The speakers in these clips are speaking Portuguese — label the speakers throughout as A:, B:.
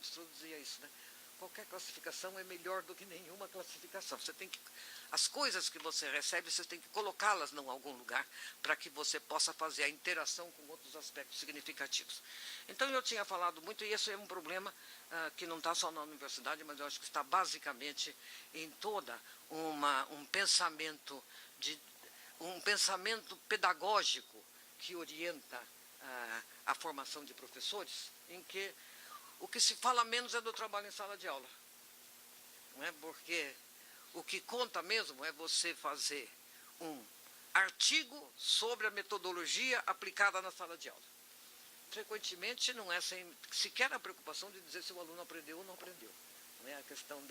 A: Armstrong dizia isso, né? Qualquer classificação é melhor do que nenhuma classificação. Você tem que, as coisas que você recebe, você tem que colocá-las em algum lugar para que você possa fazer a interação com outros aspectos significativos. Então, eu tinha falado muito, e esse é um problema que não está só na universidade, mas eu acho que está basicamente em toda um pensamento pedagógico que orienta a formação de professores, em que o que se fala menos é do trabalho em sala de aula. Não é? Porque o que conta mesmo é você fazer um artigo sobre a metodologia aplicada na sala de aula. Frequentemente não é sequer a preocupação de dizer se o aluno aprendeu ou não aprendeu. Não é? A questão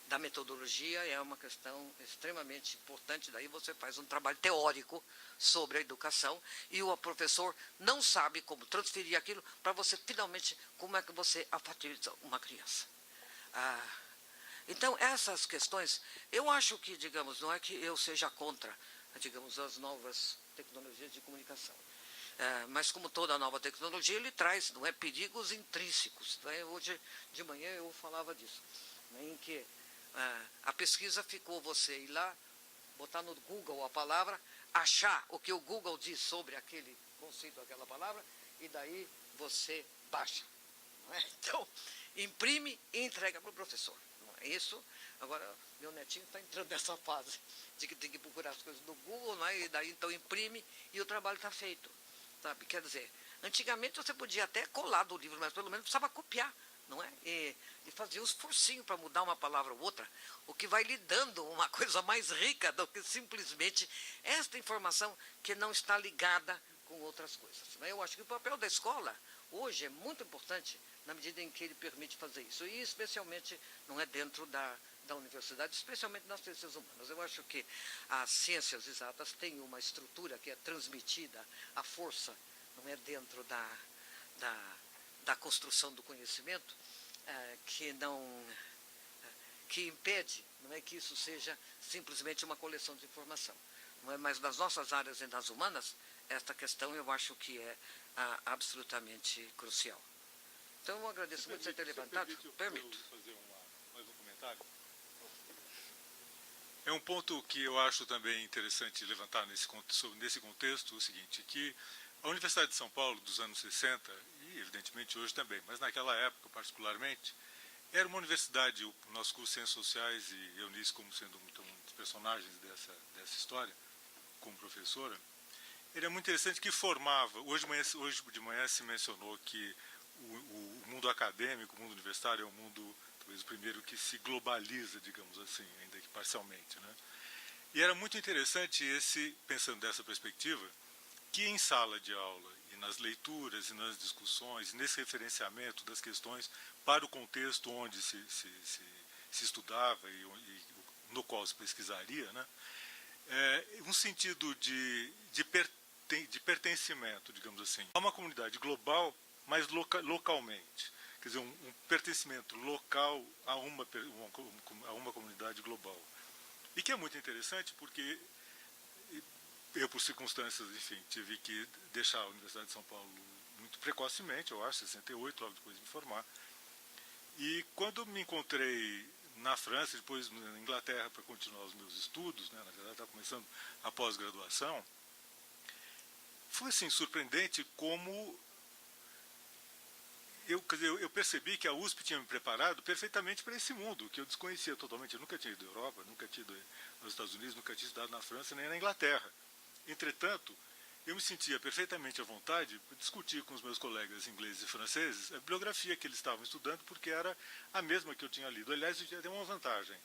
A: da metodologia é uma questão extremamente importante, daí você faz um trabalho teórico sobre a educação e o professor não sabe como transferir aquilo para você, finalmente, como é que você alfabetiza uma criança. Então, essas questões, eu acho que, digamos, não é que eu seja contra, digamos, as novas tecnologias de comunicação. Mas como toda nova tecnologia, ele traz, não é, perigos intrínsecos. Não é? Hoje de manhã eu falava disso, né, em que a pesquisa ficou você ir lá, botar no Google a palavra, achar o que o Google diz sobre aquele conceito, aquela palavra, e daí você baixa. Não é? Então, imprime e entrega para o professor. Não é isso? Agora, meu netinho está entrando nessa fase de que tem que procurar as coisas no Google, não é? E daí então imprime e o trabalho está feito. Sabe? Quer dizer, antigamente você podia até colar do livro, mas pelo menos precisava copiar, não é? E fazer um esforcinho para mudar uma palavra ou outra, o que vai lhe dando uma coisa mais rica do que simplesmente esta informação que não está ligada com outras coisas. Eu acho que o papel da escola hoje é muito importante na medida em que ele permite fazer isso, e especialmente não é dentro da universidade, especialmente nas ciências humanas. Eu acho que as ciências exatas têm uma estrutura que é transmitida, a força não é dentro da construção do conhecimento, que impede, não é, que isso seja simplesmente uma coleção de informação. Não é? Mas nas nossas áreas e nas humanas, esta questão eu acho que é absolutamente crucial. Então eu agradeço muito você ter levantado.
B: Permito fazer mais um comentário? É um ponto que eu acho também interessante levantar nesse contexto, o seguinte, que a Universidade de São Paulo dos anos 60, e evidentemente hoje também, mas naquela época particularmente, era uma universidade, o nosso curso de Ciências Sociais, e Eunice como sendo um dos personagens dessa história, como professora, era muito interessante que formava, hoje de manhã se mencionou que o mundo acadêmico, o mundo universitário é um mundo, talvez o primeiro que se globaliza, digamos assim, ainda que parcialmente, né? E era muito interessante pensando dessa perspectiva, que em sala de aula e nas leituras e nas discussões, nesse referenciamento das questões para o contexto onde se estudava e no qual se pesquisaria, né? Um sentido de pertencimento, digamos assim, a uma comunidade global, mas localmente. Quer dizer, um pertencimento local a uma comunidade global. E que é muito interessante porque eu, por circunstâncias, enfim, tive que deixar a Universidade de São Paulo muito precocemente, eu acho, 68, logo depois de me formar. E quando me encontrei na França, depois na Inglaterra para continuar os meus estudos, né, na verdade estava começando a pós-graduação, foi assim, surpreendente como eu percebi que a USP tinha me preparado perfeitamente para esse mundo, que eu desconhecia totalmente. Eu nunca tinha ido à Europa, nunca tinha ido nos Estados Unidos, nunca tinha estudado na França, nem na Inglaterra. Entretanto, eu me sentia perfeitamente à vontade para discutir com os meus colegas ingleses e franceses a bibliografia que eles estavam estudando, porque era a mesma que eu tinha lido. Aliás, eu tinha até uma vantagem.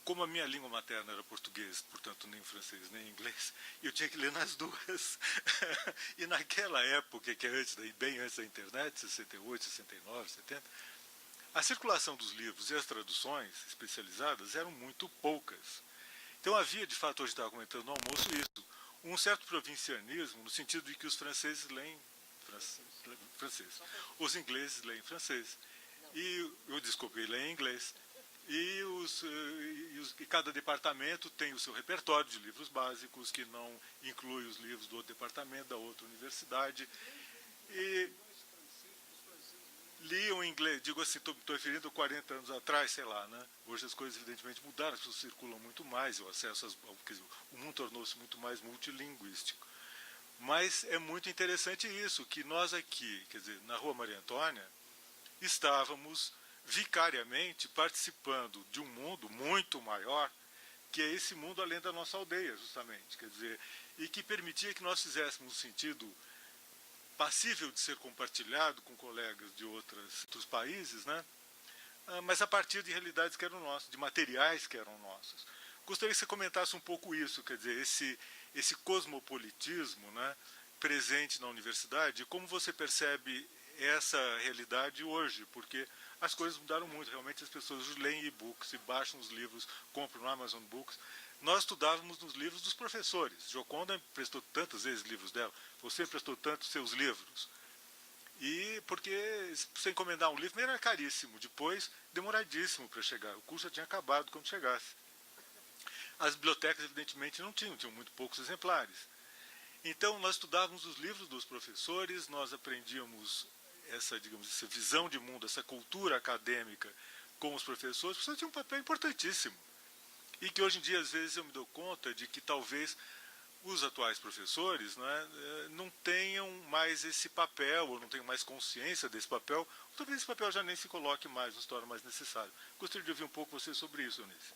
B: Como a minha língua materna era português, portanto nem francês nem inglês, eu tinha que ler nas duas. E naquela época, que é bem antes da internet, 68, 69, 70, a circulação dos livros e as traduções especializadas eram muito poucas. Então havia, de fato, hoje estava comentando no almoço isso, um certo provincianismo, no sentido de que os franceses leem francês, os ingleses leem francês, e leem inglês. E cada departamento tem o seu repertório de livros básicos, que não inclui os livros do outro departamento, da outra universidade. liam em inglês, digo assim, estou referindo a 40 anos atrás, sei lá, né? Hoje as coisas evidentemente mudaram, as pessoas circulam muito mais, o acesso quer dizer, o mundo tornou-se muito mais multilinguístico. Mas é muito interessante isso, que nós aqui, quer dizer, na Rua Maria Antônia, estávamos vicariamente participando de um mundo muito maior, que é esse mundo além da nossa aldeia, justamente, quer dizer, e que permitia que nós fizéssemos um sentido passível de ser compartilhado com colegas de outros países, né? Mas a partir de realidades que eram nossas, de materiais que eram nossos. Gostaria que você comentasse um pouco isso, quer dizer, esse cosmopolitismo, né, presente na universidade, e como você percebe essa realidade hoje, porque as coisas mudaram muito, realmente as pessoas leem e-books e baixam os livros, compram no Amazon Books. Nós estudávamos nos livros dos professores. Gioconda prestou tantas vezes livros dela, você prestou tantos seus livros. E porque você encomendar um livro era caríssimo, depois demoradíssimo para chegar. O curso já tinha acabado quando chegasse. As bibliotecas, evidentemente, não tinham muito poucos exemplares. Então, nós estudávamos os livros dos professores, nós aprendíamos essa, digamos, essa visão de mundo, essa cultura acadêmica com os professores. Os professores tinham um papel importantíssimo. E que hoje em dia, às vezes, eu me dou conta de que talvez os atuais professores, né, não tenham mais esse papel, ou não tenham mais consciência desse papel, ou talvez esse papel já nem se coloque mais, não se torne mais necessário. Gostaria de ouvir um pouco você sobre isso, Eunice.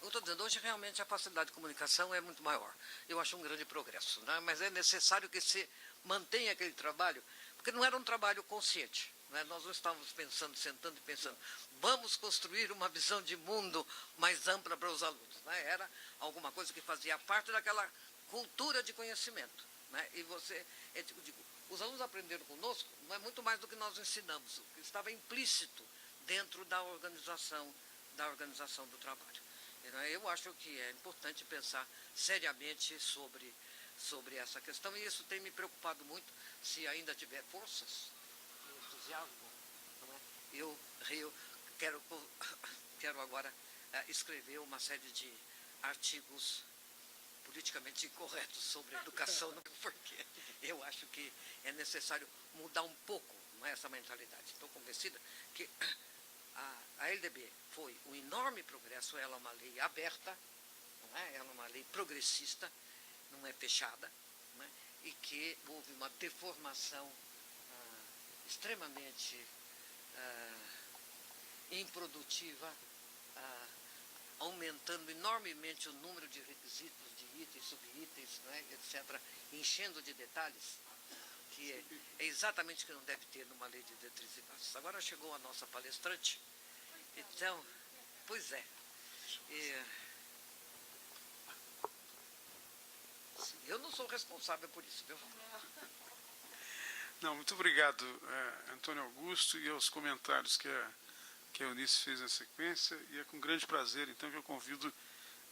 A: Eu estou dizendo, hoje realmente a facilidade de comunicação é muito maior. Eu acho um grande progresso, né? Mas é necessário que se mantenha aquele trabalho, porque não era um trabalho consciente. Né? Nós não estávamos pensando, sentando e pensando, vamos construir uma visão de mundo mais ampla para os alunos. Né? Era alguma coisa que fazia parte daquela cultura de conhecimento. Né? E você, eu digo, os alunos aprenderam conosco, não é muito mais do que nós ensinamos, o que estava implícito dentro da organização do trabalho. Eu acho que é importante pensar seriamente sobre essa questão, e isso tem me preocupado muito. Se ainda tiver forças e entusiasmo, não é? Eu quero agora escrever uma série de artigos politicamente incorretos sobre educação, porque eu acho que é necessário mudar um pouco, não é, essa mentalidade. Estou convencida que a LDB foi um enorme progresso, ela é uma lei aberta, não é? Ela é uma lei progressista, não é fechada, não é? E que houve uma deformação extremamente improdutiva, aumentando enormemente o número de requisitos, de itens, subitens, né, etc., enchendo de detalhes, que é exatamente o que não deve ter numa lei de diretrizes básicas. Agora chegou a nossa palestrante, então, pois é. Eu não sou responsável por isso, viu?
C: Não, muito obrigado, Antônio Augusto, e aos comentários que a Eunice fez na sequência, e é com grande prazer, então, que eu convido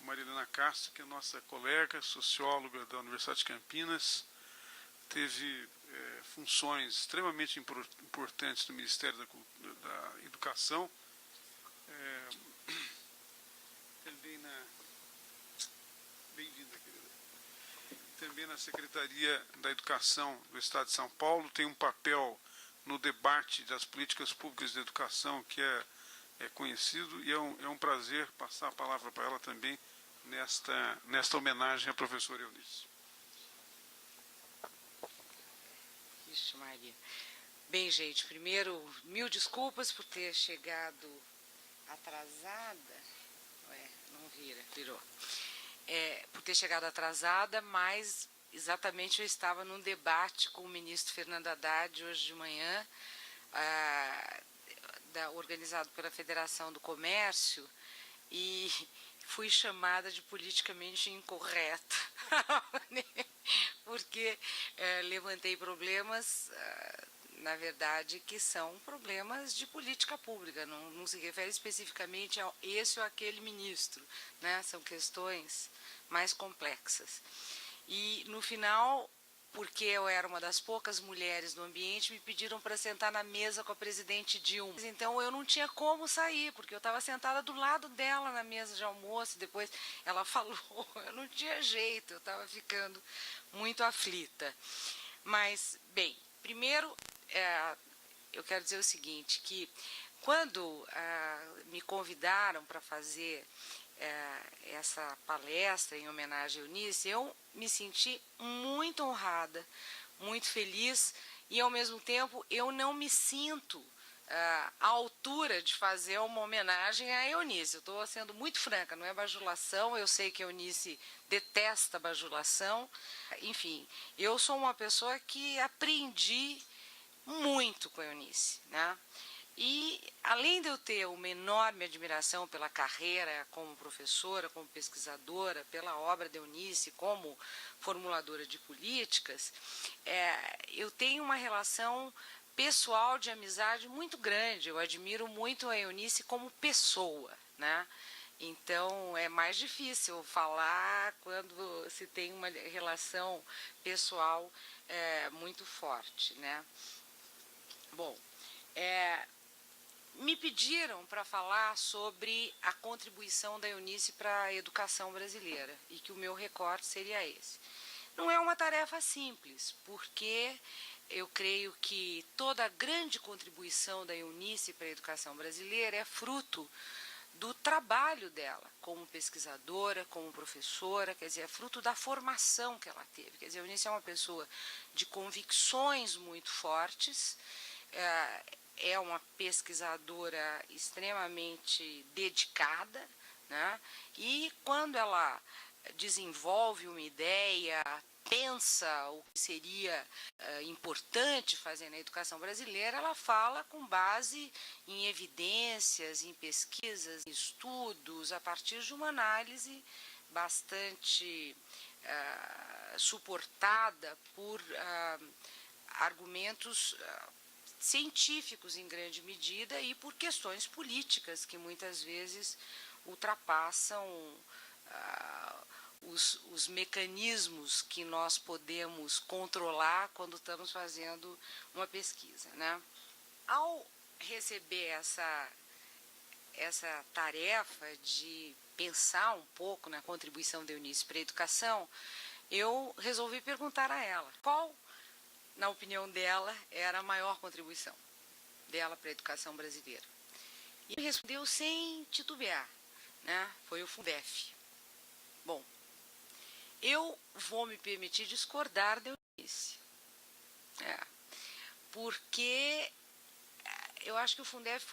C: a Marilena Castro, que é nossa colega, socióloga da Universidade de Campinas, teve funções extremamente importantes no Ministério da Educação, também bem-vinda, querida, também na Secretaria da Educação do Estado de São Paulo, tem um papel no debate das políticas públicas de educação que é conhecido, e é um prazer passar a palavra para ela também nesta homenagem à professora Eunice.
D: Ixi, Maria. Bem, gente, primeiro, mil desculpas por ter chegado atrasada. Não virou. Por ter chegado atrasada, mas exatamente eu estava num debate com o ministro Fernando Haddad hoje de manhã, organizado pela Federação do Comércio, e fui chamada de politicamente incorreta, porque levantei problemas, na verdade, que são problemas de política pública, não se refere especificamente a esse ou aquele ministro, né? São questões mais complexas. E, no final, porque eu era uma das poucas mulheres no ambiente, me pediram para sentar na mesa com a presidente Dilma. Então, eu não tinha como sair, porque eu estava sentada do lado dela na mesa de almoço, depois ela falou, eu não tinha jeito, eu estava ficando muito aflita. Mas, bem, primeiro, eu quero dizer o seguinte, que quando me convidaram para fazer essa palestra em homenagem a Eunice, eu me senti muito honrada, muito feliz, e ao mesmo tempo eu não me sinto à altura de fazer uma homenagem a Eunice. Eu estou sendo muito franca, não é bajulação, eu sei que a Eunice detesta bajulação. Enfim, eu sou uma pessoa que aprendi muito com a Eunice, né? E além de eu ter uma enorme admiração pela carreira como professora, como pesquisadora, pela obra de Eunice como formuladora de políticas, eu tenho uma relação pessoal de amizade muito grande. Eu admiro muito a Eunice como pessoa, né? Então é mais difícil falar quando se tem uma relação pessoal muito forte, né? Bom, me pediram para falar sobre a contribuição da Eunice para a educação brasileira e que o meu recorte seria esse. Não é uma tarefa simples, porque eu creio que toda a grande contribuição da Eunice para a educação brasileira é fruto do trabalho dela como pesquisadora, como professora, quer dizer, é fruto da formação que ela teve. Quer dizer, a Eunice é uma pessoa de convicções muito fortes, é uma pesquisadora extremamente dedicada, né? E quando ela desenvolve uma ideia, pensa o que seria importante fazer na educação brasileira, ela fala com base em evidências, em pesquisas, em estudos, a partir de uma análise bastante suportada por argumentos científicos em grande medida e por questões políticas que muitas vezes ultrapassam os mecanismos que nós podemos controlar quando estamos fazendo uma pesquisa, né? Ao receber essa tarefa de pensar um pouco na contribuição da Eunice para a educação, eu resolvi perguntar a ela qual, na opinião dela, era a maior contribuição dela para a educação brasileira. E ele respondeu sem titubear, né? Foi o Fundef. Bom, eu vou me permitir discordar da Eunice, porque eu acho que o Fundef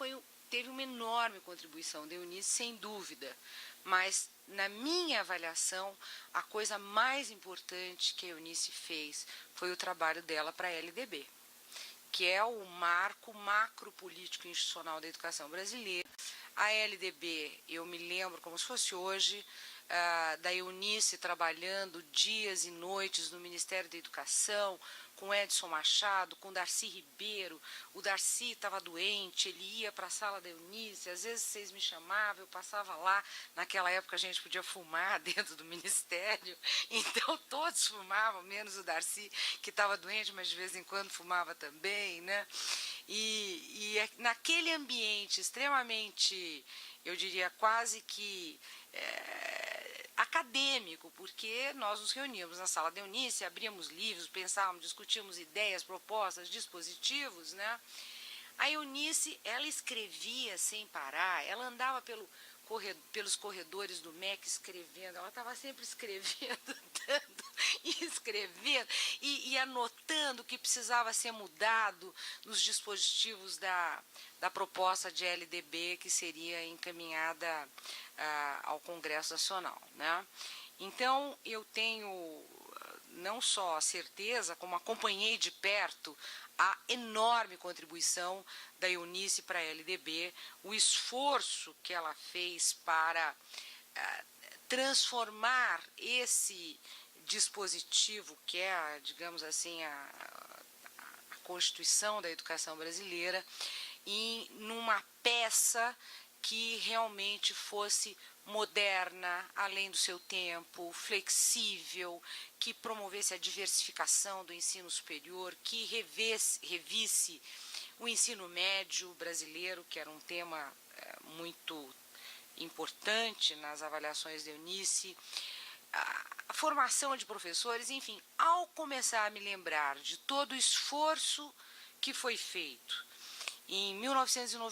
D: teve uma enorme contribuição da Eunice, sem dúvida, mas na minha avaliação, a coisa mais importante que a Eunice fez foi o trabalho dela para a LDB, que é o marco macropolítico institucional da educação brasileira. A LDB, eu me lembro como se fosse hoje, da Eunice trabalhando dias e noites no Ministério da Educação, com Edson Machado, com Darcy Ribeiro. O Darcy estava doente, ele ia para a sala da Eunice, às vezes vocês me chamavam, eu passava lá. Naquela época a gente podia fumar dentro do Ministério, então todos fumavam, menos o Darcy, que estava doente, mas de vez em quando fumava também, né? E naquele ambiente extremamente, eu diria quase que acadêmico, porque nós nos reuníamos na sala da Eunice, abríamos livros, pensávamos, discutíamos ideias, propostas, dispositivos, né? A Eunice, ela escrevia sem parar, ela andava pelos corredores do MEC escrevendo, ela estava sempre escrevendo, dando e escrevendo e anotando o que precisava ser mudado nos dispositivos da proposta de LDB que seria encaminhada ao Congresso Nacional, né? Então, eu tenho não só a certeza, como acompanhei de perto a enorme contribuição da Eunice para a LDB, o esforço que ela fez para transformar esse dispositivo que é, digamos assim, a Constituição da Educação Brasileira, numa peça que realmente fosse moderna, além do seu tempo, flexível, que promovesse a diversificação do ensino superior, que revisse o ensino médio brasileiro, que era um tema muito importante nas avaliações de Eunice, a formação de professores, enfim, ao começar a me lembrar de todo o esforço que foi feito Em 1990,